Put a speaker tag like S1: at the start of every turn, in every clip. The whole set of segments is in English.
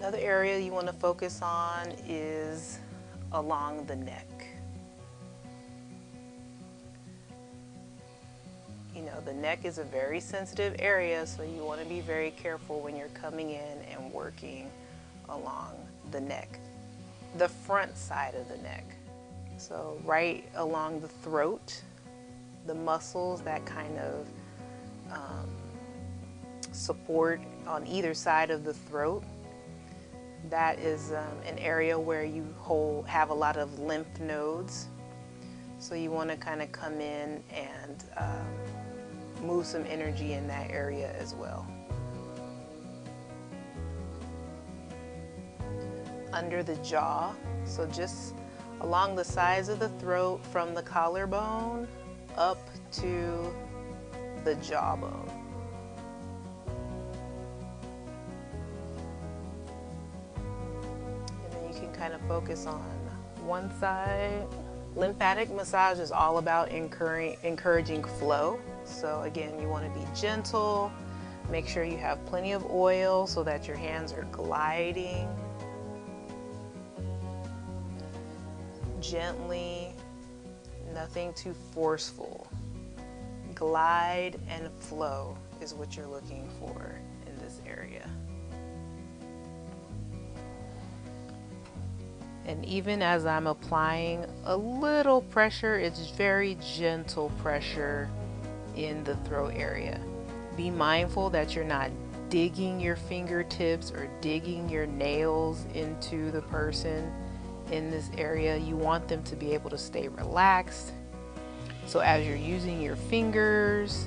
S1: Another area you want to focus on is along the neck. You know, the neck is a very sensitive area, so you want to be very careful when you're coming in and working along the neck, the front side of the neck. So right along the throat, the muscles that kind of support on either side of the throat, that is an area where you have a lot of lymph nodes. So you want to kind of come in and move some energy in that area as well. Under the jaw, so just along the sides of the throat from the collarbone up to the jawbone. And then you can kind of focus on one side. Lymphatic massage is all about encouraging flow. So again, you want to be gentle. Make sure you have plenty of oil so that your hands are gliding gently, nothing too forceful. Glide and flow is what you're looking for in this area. And even as I'm applying a little pressure, it's very gentle pressure in the throat area. Be mindful that you're not digging your fingertips or digging your nails into the person in this area. You want them to be able to stay relaxed. So as you're using your fingers,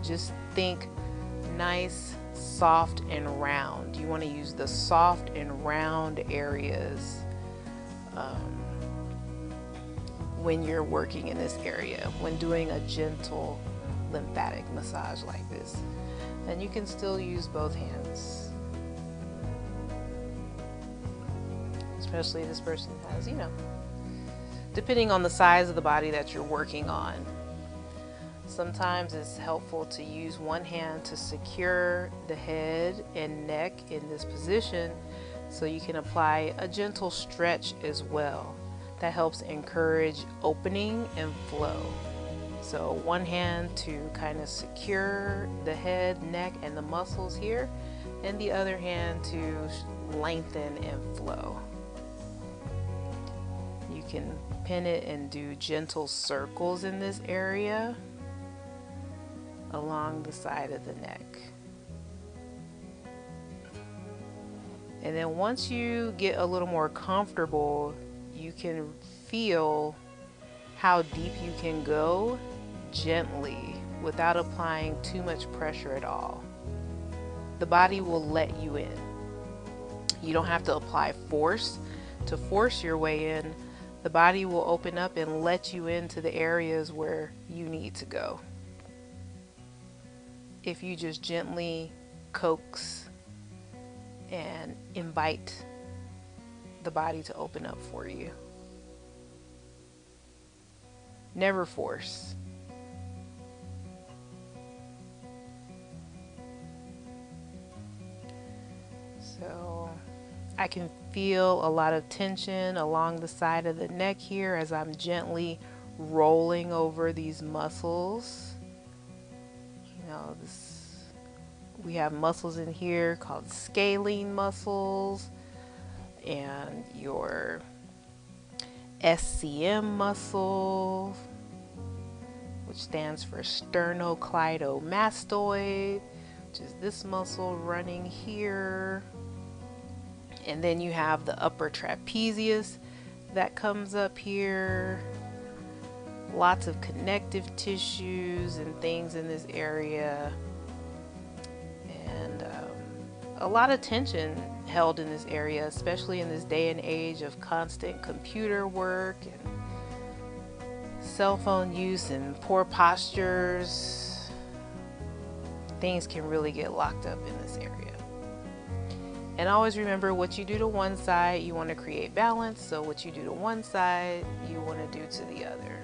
S1: just think nice, soft, and round. You want to use the soft and round areas when you're working in this area, when doing a gentle lymphatic massage like this. And you can still use both hands. Especially this person has, you know, depending on the size of the body that you're working on. Sometimes it's helpful to use one hand to secure the head and neck in this position so you can apply a gentle stretch as well. That helps encourage opening and flow. So one hand to kind of secure the head, neck, and the muscles here, and the other hand to lengthen and flow. You can pin it and do gentle circles in this area along the side of the neck. And then once you get a little more comfortable, you can feel how deep you can go gently without applying too much pressure at all. The body will let you in. You don't have to apply force to force your way in. The body will open up and let you into the areas where you need to go. If you just gently coax and invite the body to open up for you. Never force. So I can feel a lot of tension along the side of the neck here as I'm gently rolling over these muscles. You know, we have muscles in here called scalene muscles, and your SCM muscle, which stands for sternocleidomastoid, which is this muscle running here. And then you have the upper trapezius that comes up here. Lots of connective tissues and things in this area. And a lot of tension held in this area, especially in this day and age of constant computer work and cell phone use and poor postures. Things can really get locked up in this area. And always remember, what you do to one side, you want to create balance. So what you do to one side, you want to do to the other.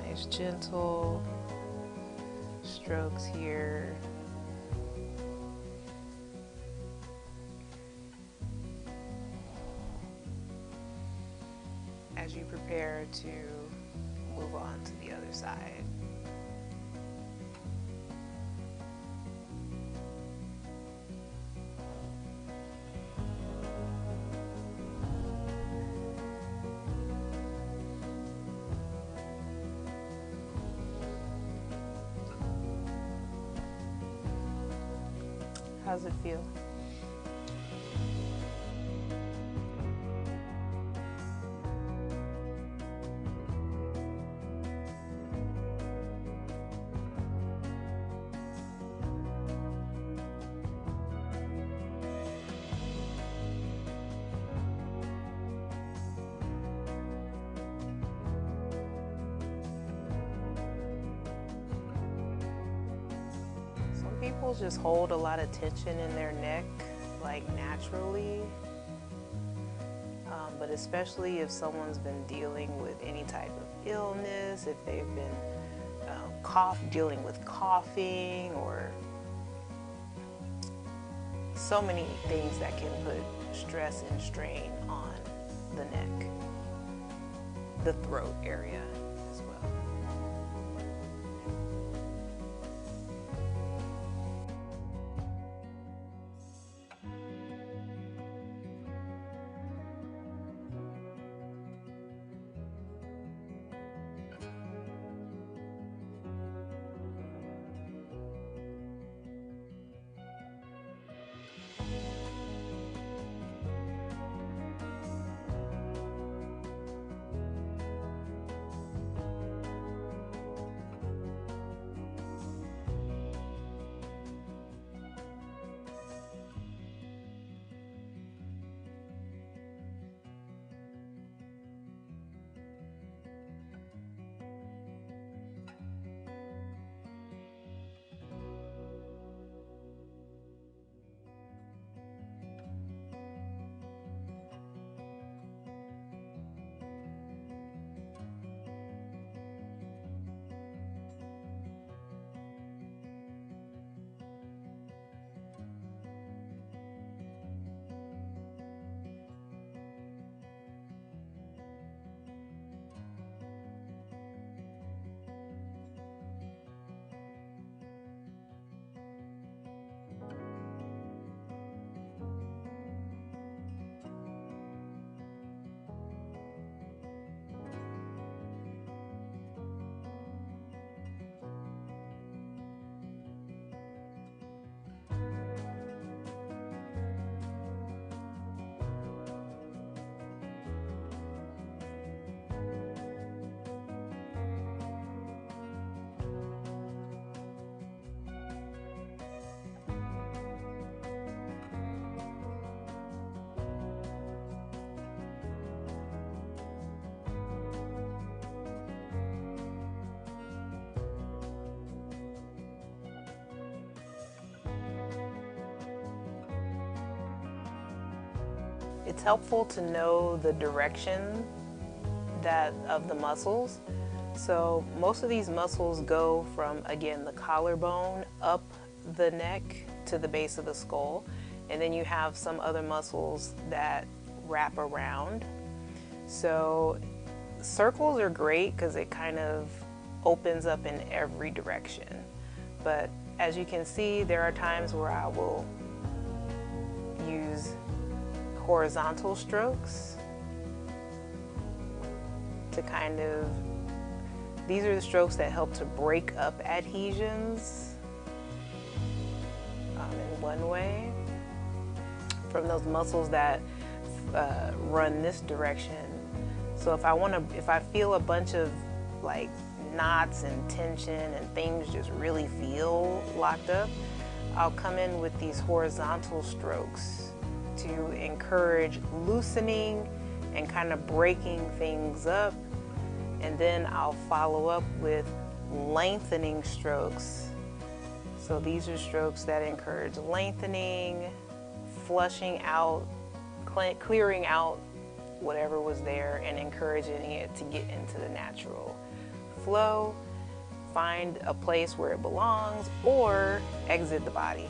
S1: Nice gentle strokes here. prepare to move on to the other side. How's it feel? People just hold a lot of tension in their neck, like naturally, but especially if someone's been dealing with any type of illness, if they've been dealing with coughing, or so many things that can put stress and strain on the neck, the throat area as well. It's helpful to know the direction of the muscles. So most of these muscles go from, again, the collarbone up the neck to the base of the skull. And then you have some other muscles that wrap around. So circles are great because it kind of opens up in every direction. But as you can see, there are times where I will use horizontal strokes to kind of, these are the strokes that help to break up adhesions in one way from those muscles that run this direction. So if I feel a bunch of like knots and tension and things just really feel locked up, I'll come in with these horizontal strokes to encourage loosening and kind of breaking things up. And then I'll follow up with lengthening strokes. So these are strokes that encourage lengthening, flushing out, clearing out whatever was there, and encouraging it to get into the natural flow, find a place where it belongs, or exit the body.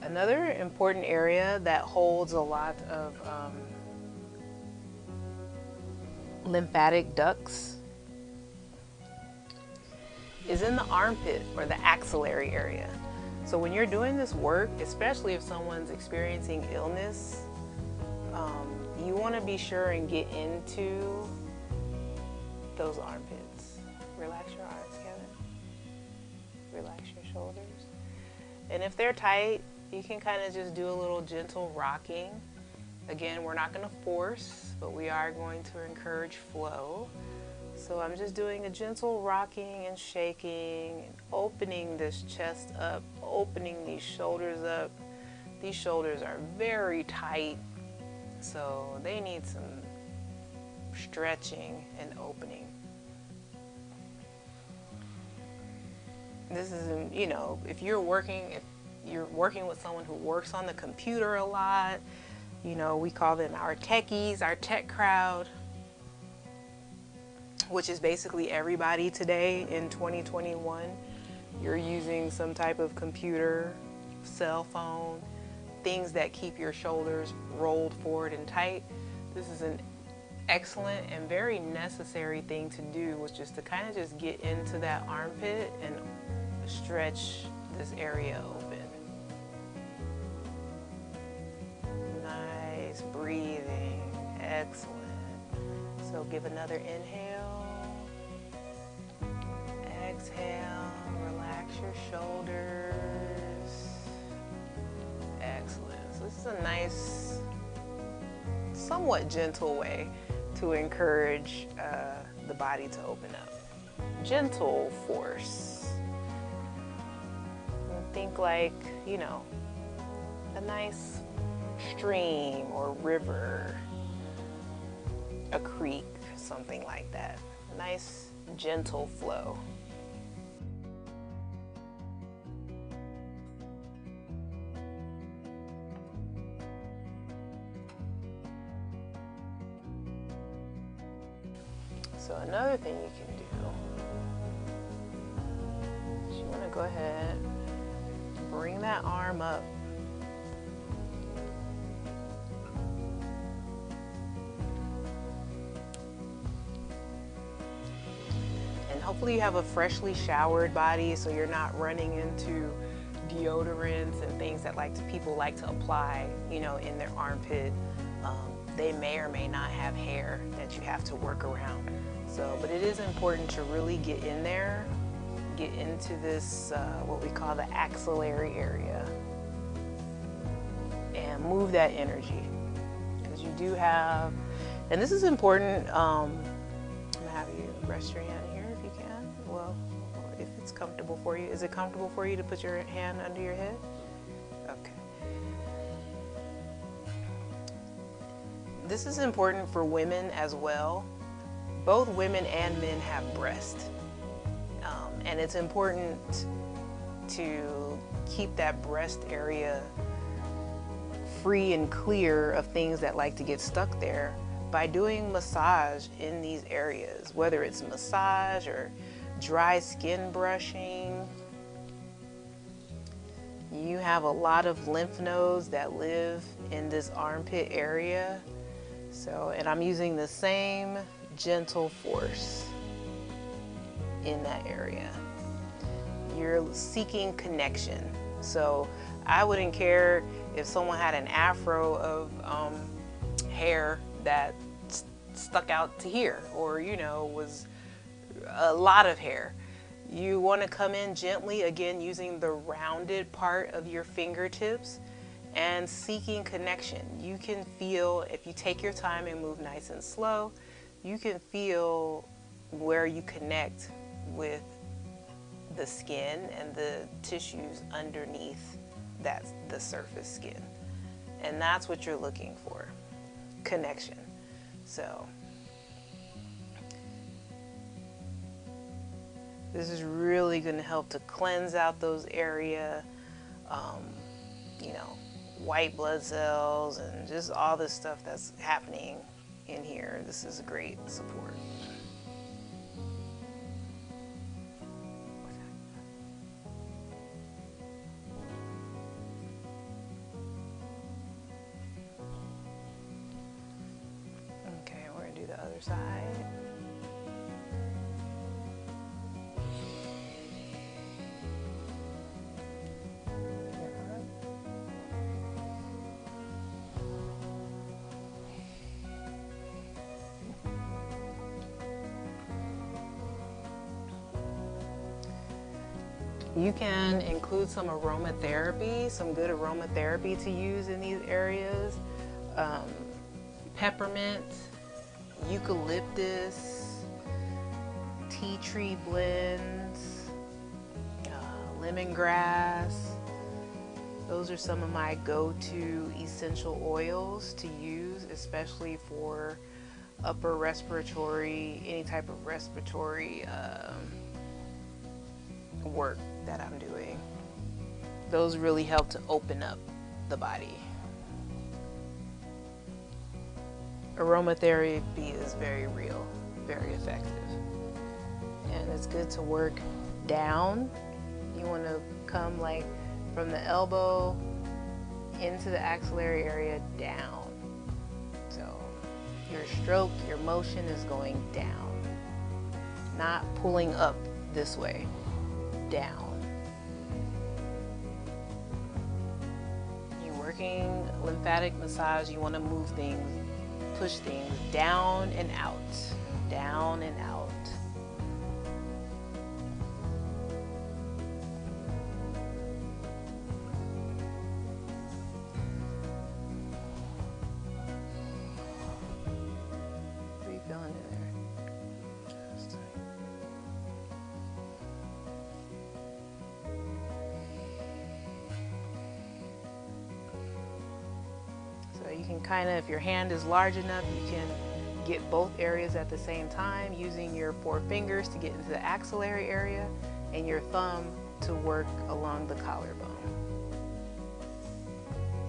S1: Another important area that holds a lot of lymphatic ducts is in the armpit or the axillary area. So when you're doing this work, especially if someone's experiencing illness, you want to be sure and get into those armpits. Relax your arms, Kevin. Relax your shoulders. And if they're tight, you can kind of just do a little gentle rocking. Again, we're not going to force, but we are going to encourage flow. So I'm just doing a gentle rocking and shaking and opening this chest up, opening these shoulders up. These shoulders are very tight, so they need some stretching and opening. This is, you know, if you're working with someone who works on the computer a lot, you know, we call them our techies, our tech crowd, which is basically everybody today in 2021. You're using some type of computer, cell phone, things that keep your shoulders rolled forward and tight. This is an excellent and very necessary thing to do, which is to kind of just get into that armpit and stretch this area open. Nice breathing, excellent. So give another inhale, exhale, relax your shoulders. Excellent. So this is a nice, somewhat gentle way to encourage the body to open up. Gentle force. Think like, you know, a nice stream or river, a creek, something like that. Nice, gentle flow. So another thing you can do is you want to go ahead, bring that arm up. And hopefully you have a freshly showered body, so you're not running into deodorants and things that people like to apply, you know, in their armpit. They may or may not have hair that you have to work around. So, but it is important to really get in there, get into this, what we call the axillary area, and move that energy. Because you do have, and this is important, I'm gonna have you rest your hand here if you can. Well, if it's comfortable for you. Is it comfortable for you to put your hand under your head? Okay. This is important for women as well. Both women and men have breasts. And it's important to keep that breast area free and clear of things that like to get stuck there by doing massage in these areas, whether it's massage or dry skin brushing. You have a lot of lymph nodes that live in this armpit area. So, and I'm using the same gentle force in that area. You're seeking connection. So I wouldn't care if someone had an afro of hair that stuck out to here, or, you know, was a lot of hair. You want to come in gently, again, using the rounded part of your fingertips and seeking connection. You can feel, if you take your time and move nice and slow, you can feel where you connect with the skin and the tissues underneath the surface skin. And that's what you're looking for, connection. So this is really going to help to cleanse out those area, you know, white blood cells and just all this stuff that's happening in here. This is a great support. other side. You can include some aromatherapy, some good aromatherapy to use in these areas. Peppermint, eucalyptus, tea tree blends, lemongrass. Those are some of my go-to essential oils to use, especially for upper respiratory, any type of respiratory work that I'm doing. Those really help to open up the body. Aromatherapy is very real, very effective. And it's good to work down. You want to come like from the elbow into the axillary area down. So your stroke, your motion is going down, not pulling up this way, down. You're working lymphatic massage, you want to move things, push things down and out, down and out. What are you feeling in there? So you can kind of, if your hand is large enough, you can get both areas at the same time using your 4 fingers to get into the axillary area and your thumb to work along the collarbone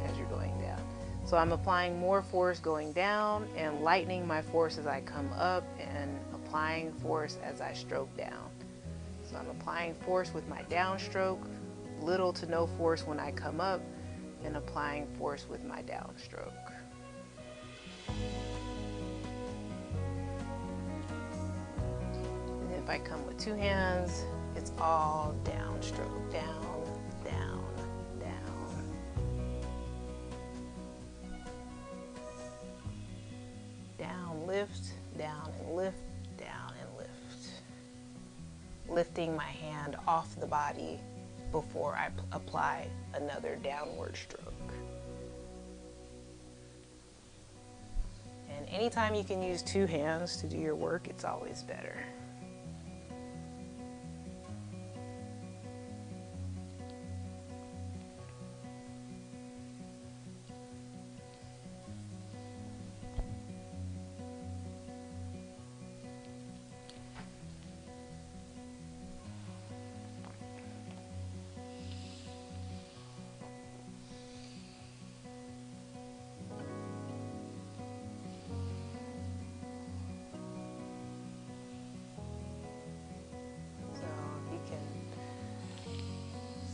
S1: as you're going down. So I'm applying more force going down and lightening my force as I come up and applying force as I stroke down. So I'm applying force with my downstroke, little to no force when I come up, and applying force with my downstroke. And if I come with 2 hands, it's all downstroke, down, down, down. Down, lift, down and lift, down and lift. Lifting my hand off the body before I apply another downward stroke. And anytime you can use 2 hands to do your work, it's always better.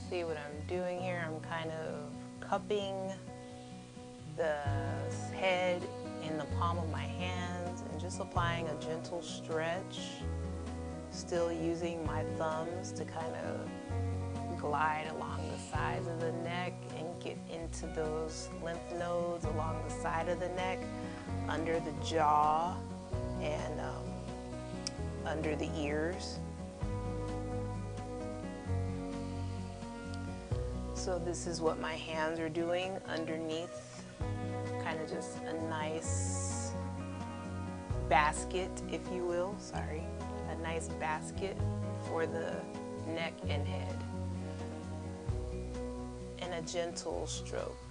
S1: See what I'm doing here? I'm kind of cupping the head in the palm of my hands and just applying a gentle stretch, still using my thumbs to kind of glide along the sides of the neck and get into those lymph nodes along the side of the neck, under the jaw and under the ears. So this is what my hands are doing underneath, kind of just a nice basket, if you will, a nice basket for the neck and head. And a gentle stroke.